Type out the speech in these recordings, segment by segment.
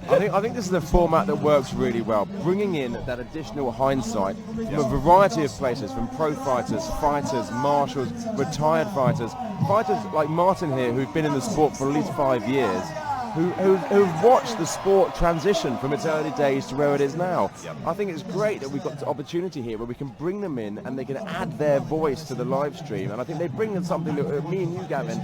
I think this is a format that works really well, bringing in that additional hindsight from a variety of places, from pro fighters, marshals, retired fighters like Martin here, who've been in the sport for at least 5 years, who've watched the sport transition from its early days to where it is now. I think it's great that we've got the opportunity here where we can bring them in and they can add their voice to the live stream, and I think they bring in something that me and you, Gavin,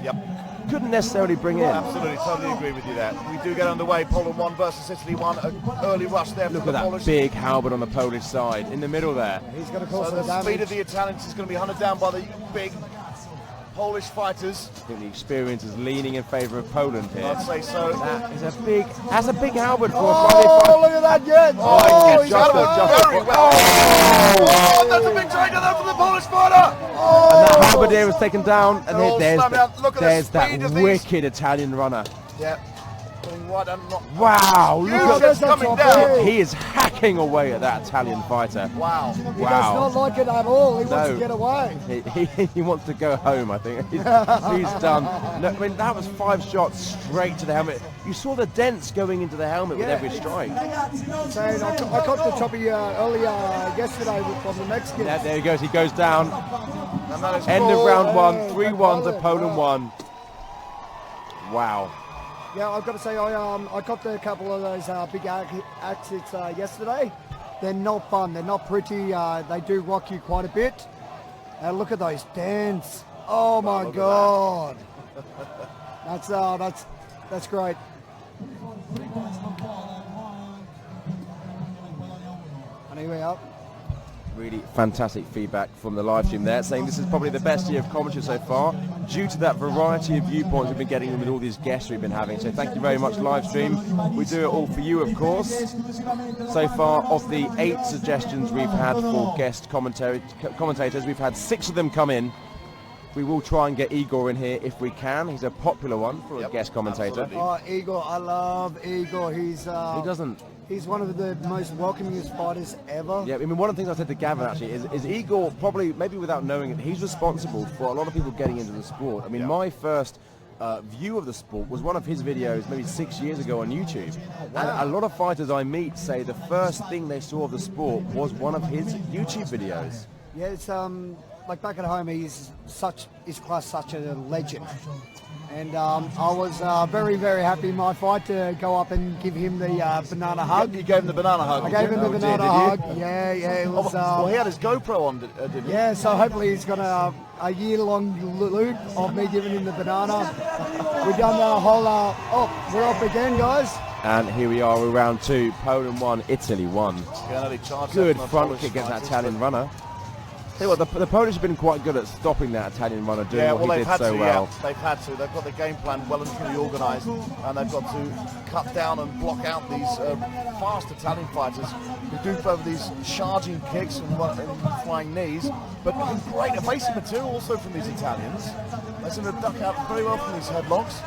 couldn't necessarily bring in. Absolutely, totally agree with you there. We do get underway. Poland 1 versus Italy 1. An early rush there. Look at that big halberd on the Polish side in the middle there. He's going to cause so some the damage. speed of the Italians is going to be hunted down by the big Polish fighters. I think the experience is leaning in favour of Poland here. I'd say so. That's a big halberd for a Friday fight. Look at that, Jens! He's got it very well. Oh, that's a big trigger there from the Polish fighter. And that halberdier was taken down, and there's that of wicked Italian runner. Yeah. Wow, look at this coming down. He is hacking away at that Italian fighter. Wow. He does not like it at all. He wants to get away. He wants to go home, I think. He's done. No, I mean, that was 5 shots straight to the helmet. You saw the dents going into the helmet with every strike. Saying, I caught the choppy earlier yesterday from the Mexicans. Yeah, there he goes. He goes down. End of round 1. 3-1 to Poland 1. Wow. Yeah, I've got to say, I caught a couple of those big axes yesterday. They're not fun. They're not pretty. They do rock you quite a bit. And look at those dents. Oh my God. That's great. And here we are. Really fantastic feedback from the live stream there, saying this is probably the best year of commentary so far, due to that variety of viewpoints we've been getting with all these guests we've been having. So thank you very much, live stream. We do it all for you, of course. So far, of the 8 suggestions we've had for guest commentators, we've had 6 of them come in. We will try and get Igor in here if we can. He's a popular one for a guest commentator. Absolutely. Oh, Igor, I love Igor. He's one of the most welcomingest fighters ever. Yeah, I mean, one of the things I said to Gavin actually is Igor, probably, maybe without knowing it, he's responsible for a lot of people getting into the sport. I mean, my first view of the sport was one of his videos maybe 6 years ago on YouTube. And a lot of fighters I meet say the first thing they saw of the sport was one of his YouTube videos. Yeah, it's like back at home, he's such a legend. And I was very, very happy in my fight to go up and give him the banana hug. You gave him the banana hug. I gave him the banana hug. Yeah, it was. Well, he had his GoPro on, didn't he? Yeah, so hopefully he's got a year-long loop of me giving him the banana. We've done the whole. We're off again, guys. And here we are with round 2. Poland 1, Italy 1. Good front kick against that Italian runner. Tell you what, the Polish have been quite good at stopping that Italian runner doing what he did so well. Yeah, they've had to. They've got the game plan well and truly organised, and they've got to cut down and block out these fast Italian fighters who do further these charging kicks and flying knees, but great evasive material also from these Italians. They seem to duck out very well from these headlocks.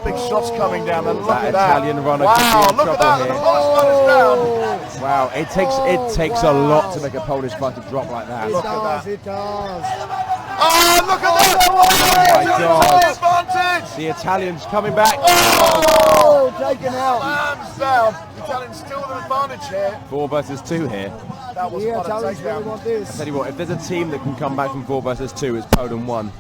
Big shots coming down, and look at that. Italian runner. Wow, look at that. The Polish fighter's down. Wow, it takes a lot to make a Polish fighter drop like that. It does. Oh, look at that. Oh my God. Advantage. The Italians coming back. Oh, taken out. Slams down. The Italians still with an advantage here. 4 versus 2 here. That was quite a Italians really takedown. want this. I tell you what, if there's a team that can come back from 4 versus 2, it's Poland 1.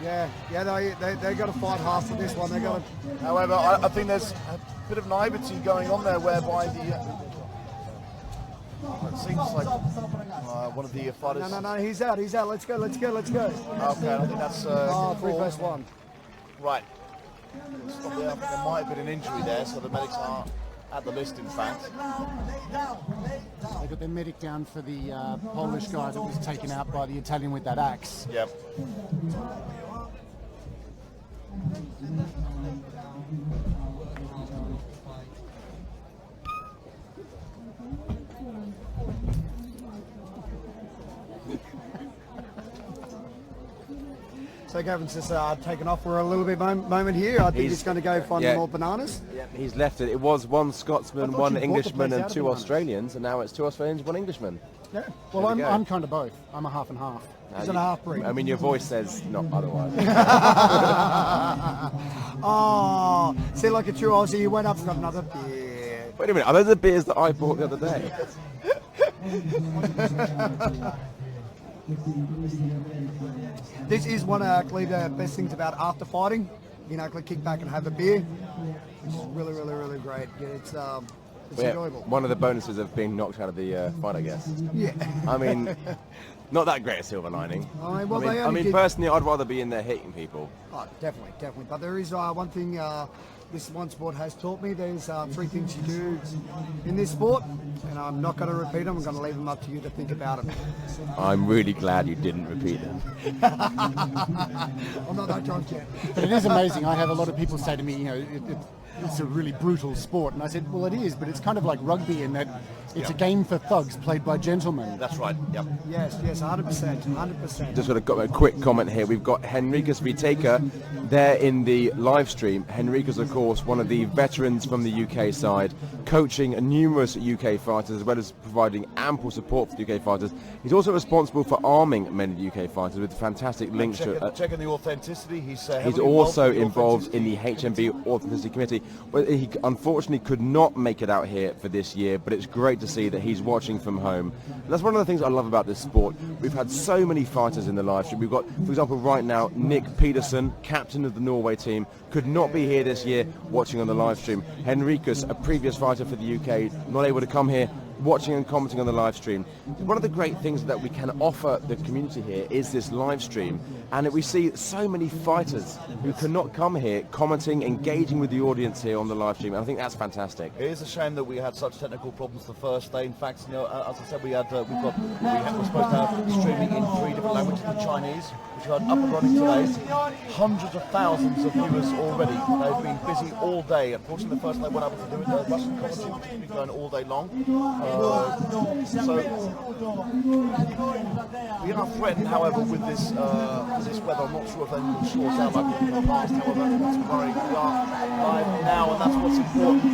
Yeah, they got to fight hard for this one. They got to. However, I think there's a bit of naivety going on there, whereby it seems like one of the fighters. No, he's out. Let's go. Okay, I think that's 3 versus 1. Right. Stop there. I think there might have been an injury there, so the medics are at the list, in fact. They got their medic down for the Polish guy that was taken out by the Italian with that axe. Yep. So Gavin's just taken off for a little bit moment here. I think he's going to go find more bananas. Yeah, he's left it. It was one Scotsman, one Englishman, and 2 Australians, and now it's 2 Australians, 1 Englishman. Yeah. Well, I'm kind of both. I'm a half and half. He's a half-breed. I mean, your voice says not otherwise. Oh, see, like a true Aussie, you went up and got another beer. Wait a minute, are those the beers that I bought the other day? This is one of actually the best things about after fighting. You know, actually kick back and have a beer. It's really, really, really great. Yeah, it's enjoyable. One of the bonuses of being knocked out of the fight, I guess. Yeah. I mean, not that great a silver lining. I mean, personally, I'd rather be in there hitting people. Oh, definitely, definitely. But there is one thing this one sport has taught me. There's 3 things you do in this sport, and I'm not going to repeat them. I'm going to leave them up to you to think about them. I'm really glad you didn't repeat them. I'm not that drunk yet. But it is amazing. I have a lot of people say to me, you know, it's a really brutal sport. And I said, well, it is, but it's kind of like rugby in that it's a game for thugs played by gentlemen. That's right. Yep. Yes, 100%, 100%. Just got a quick comment here. We've got Henrikas Viteka there in the live stream. Henrikas, of course, one of the veterans from the UK side, coaching numerous UK fighters as well as providing ample support for the UK fighters. He's also responsible for arming many UK fighters with fantastic links to... Checking the authenticity. He's also involved in the HMB Authenticity Committee. Well, he unfortunately could not make it out here for this year, but it's great to see that he's watching from home. And that's one of the things I love about this sport. We've had so many fighters in the live stream. We've got, for example, right now, Nick Peterson, captain of the Norway team, could not be here this year watching on the live stream. Henrikas, a previous fighter for the UK, not able to come here, watching and commenting on the live stream. One of the great things that we can offer the community here is this live stream, and we see so many fighters who cannot come here commenting, engaging with the audience here on the live stream, and I think that's fantastic. It is a shame that we had such technical problems the first day. In fact, you know, as I said, we're supposed to have streaming in 3 different languages, the Chinese, which are up and running today. Hundreds of thousands of viewers already. They've been busy all day. Unfortunately, the first day they weren't able to do it. The Russian commentary, which has been going all day long. So we are threatened, however, with this weather. I'm not sure if anything shorts out like in the past. However, not to worry. We are live now, and that's what's important.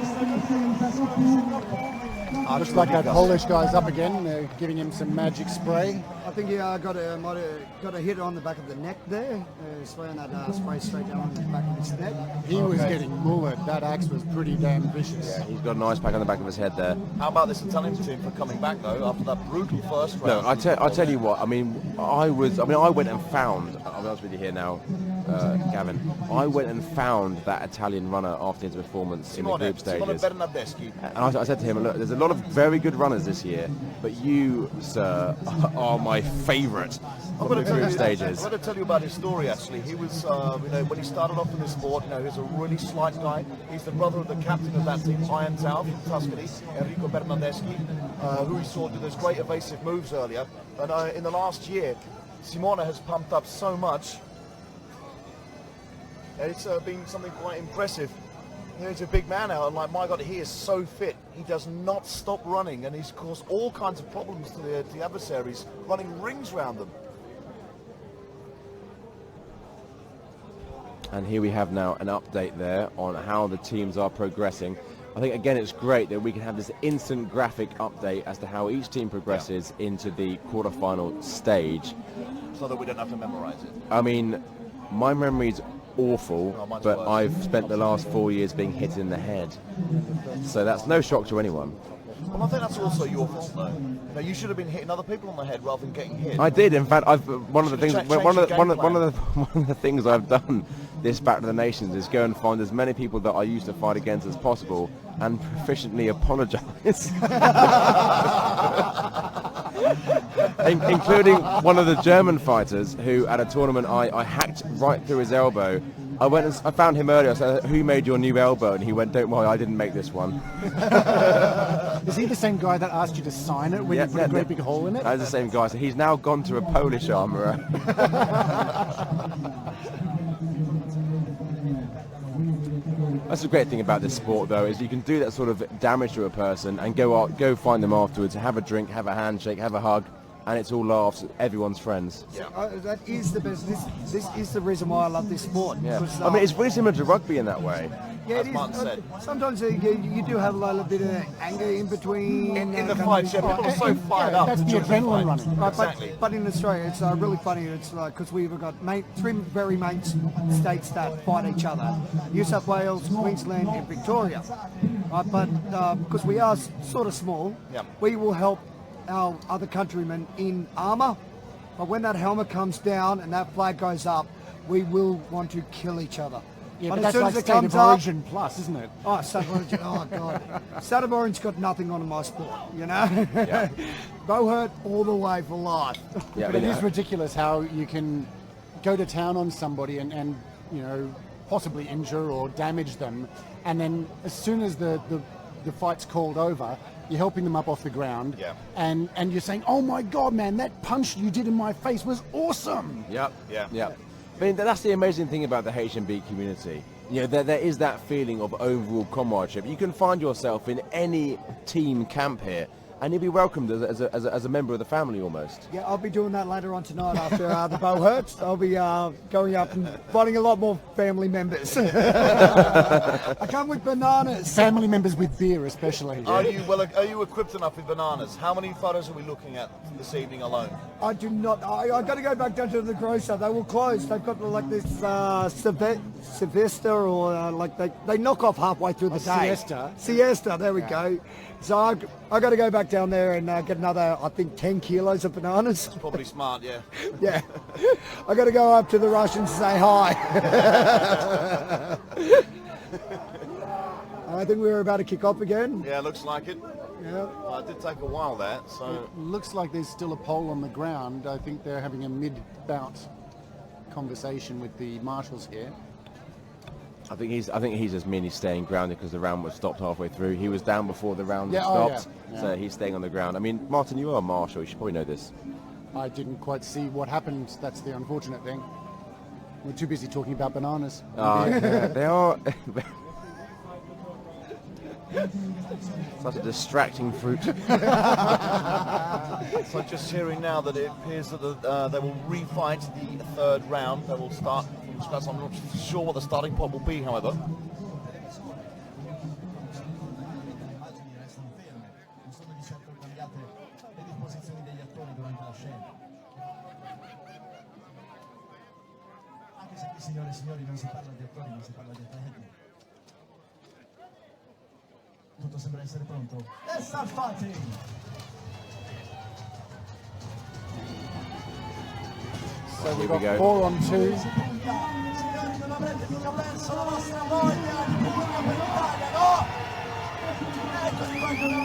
Looks like that Polish guy's up again. They're giving him some magic spray. I think he might have got a hit on the back of the neck there. Spraying that spray straight down on the back of his neck. He was getting mullered. That axe was pretty damn vicious. Yeah, he's got an ice pack on the back of his head there. How about this Italian team for coming back though after that brutal first round? No, I tell you what. I went and found. I'll be honest with you here now, Gavin. I went and found that Italian runner after his performance in the group stages. And I said to him, look, there's a lot of very good runners this year, but you, sir, are my favourite on the group stages. I'm going to tell you about his story. Actually, he was, when he started off in this sport, he was a really slight guy. He's the brother of the captain of that team, Iron Tower from Tuscany, Enrico Bernardeschi, who he saw do those great evasive moves earlier. And in the last year, Simona has pumped up so much. It's been something quite impressive. He's a big man now, and like, my God, he is so fit. He does not stop running, and he's caused all kinds of problems to the adversaries, running rings around them. And here we have now an update there on how the teams are progressing. I think, again, it's great that we can have this instant graphic update as to how each team progresses into the quarterfinal stage. So that we don't have to memorize it. I mean, my memory's awful, but I've spent the last 4 years being hit in the head. So that's no shock to anyone. Well, I think that's also your fault, though. You know, you should have been hitting other people on the head rather than getting hit. I did. In fact, one of the things I've done this Battle of the Nations is go and find as many people that I used to fight against as possible and proficiently apologise. Including one of the German fighters who, at a tournament, I hacked right through his elbow. I went and I found him earlier. I said, "Who made your new elbow?" And he went, "Don't worry, I didn't make this one." Is he the same guy that asked you to sign it when you put a great big hole in it? That's the same guy. So he's now gone to a Polish armourer. That's the great thing about this sport, though, is you can do that sort of damage to a person and go find them afterwards, have a drink, have a handshake, have a hug, and it's all laughs. Everyone's friends. That is the best. This is the reason why I love this sport. Yeah. 'Cause, I mean, it's really similar to rugby in that way. yeah, as it is. Martin said. Sometimes you do have a little bit of anger in between. In the kind of- fights, yeah, people are so fired up. That's the during adrenaline fights. running. Right, Exactly. but in Australia, it's really funny. It's like because we've got three very main states that fight each other: New South Wales, Queensland, and Victoria. Right, but because we are sort of small, Yep. we will help our other countrymen in armour. But when that helmet comes down and that flag goes up, we will want to kill each other. Yeah, but but as that's soon like as it State comes of up, Origin plus, isn't it? oh, State of Origin, oh god, State of Origin's got nothing on my sport, you know. Yeah. Bow hurt all the way for life. Yeah, But I it mean, is ridiculous how you can go to town on somebody and you know, possibly injure or damage them, and then as soon as the fight's called over, you're helping them up off the ground, Yeah. and you're saying, oh my god, man, that punch you did in my face was awesome. Yep. Yeah. Yep. I mean, that's the amazing thing about the HMB community. You know, there is that feeling of overall comradeship. You can find yourself in any team camp here, and you'll be welcomed as a member of the family almost. Yeah, I'll be doing that later on tonight after the bow hurts. I'll be going up and finding a lot more family members. I come with bananas. Family members with beer, especially. Are you equipped enough with bananas? How many photos are we looking at this evening alone? I do not. I got to go back down to the grocer. They will close. They've got like this Sylvester or like they knock off halfway through the day. Siesta. Siesta. There we go. So I got to go back down there and get another, I think, 10 kilos of bananas. Probably smart, yeah. Yeah. I got to go up to the Russians and say hi. I think we were about to kick off again. Yeah, looks like it. Yeah. Well, it did take a while there, so It looks like there's still a pole on the ground. I think they're having a mid-bout conversation with the marshals here. I think he's just merely staying grounded because the round was stopped halfway through. He was down before the round was stopped, yeah. so he's staying on the ground. I mean, Martin, you are a marshal. You should probably know this. I didn't quite see what happened. That's the unfortunate thing. We're too busy talking about bananas. Yeah, they are such a distracting fruit. So just hearing now that it appears that they will refight the third round. They will start from scratch. I'm not sure what the starting point will be, however. Signore e signori, non si parla di attori, ma si parla di atleti. Tutto sembra essere pronto. E salvati! So we've Here we got go. 4 on 2. Signori, non avrete mica perso la vostra voglia di pugno per l'Italia, no?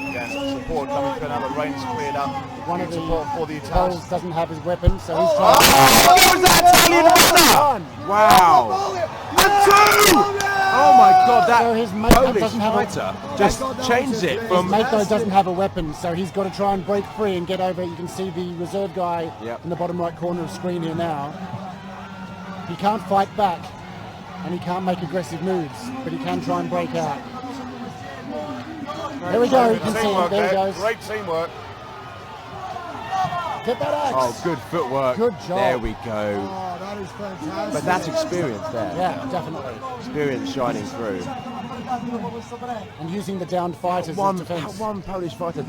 Again, support coming through now. The rain's cleared up. One of the Support for the Italians. poles doesn't have his weapon, so he's trying What was that Italian winner? Wow! The two! Oh my God, that So his mate Polish doesn't have a- fighter just changed it His from. mate though doesn't have a weapon, so he's got to try and break free and get over. You can see the reserve guy Yep. in the bottom right corner of the screen here now. He can't fight back, and he can't make aggressive moves, but he can try and break out. There we go, you can see him, Teamwork there he there. goes. Great teamwork. Get that axe! Oh, good footwork. Good job. There we go. Oh, that is fantastic. But that's experience there. Yeah, definitely. Experience shining through. And using the downed fighters as defense. One Polish fighter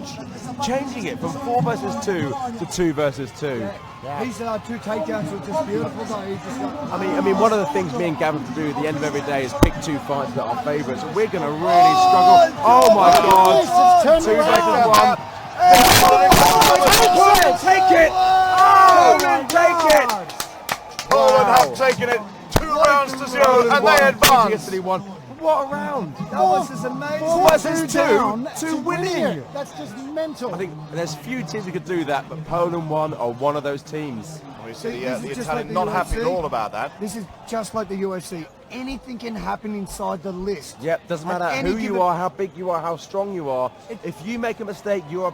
changing it from 4 versus 2 to 2 versus 2. Yeah. These 2 takedowns were just beautiful, though. He just I mean, one of the things me and Gavin have to do at the end of every day is pick 2 fights that are favourites. And we're going to really struggle. Oh my God! It's 2 turned around. versus 1. Take it! Oh, take it! Poland have taken it 2 rounds to 0, and they advance. Yesterday won. What a round! that was just amazing. 4 versus 2 down to winning. That's just mental. I think there's few teams who could do that, but Poland won are one of those teams. We see See, the this is just Italian like the not happy at UFC. all about that. This is just like the UFC. Anything can happen inside the list. Yep, doesn't At matter any who you given- are, how big you are, how strong you are. If you make a mistake, you are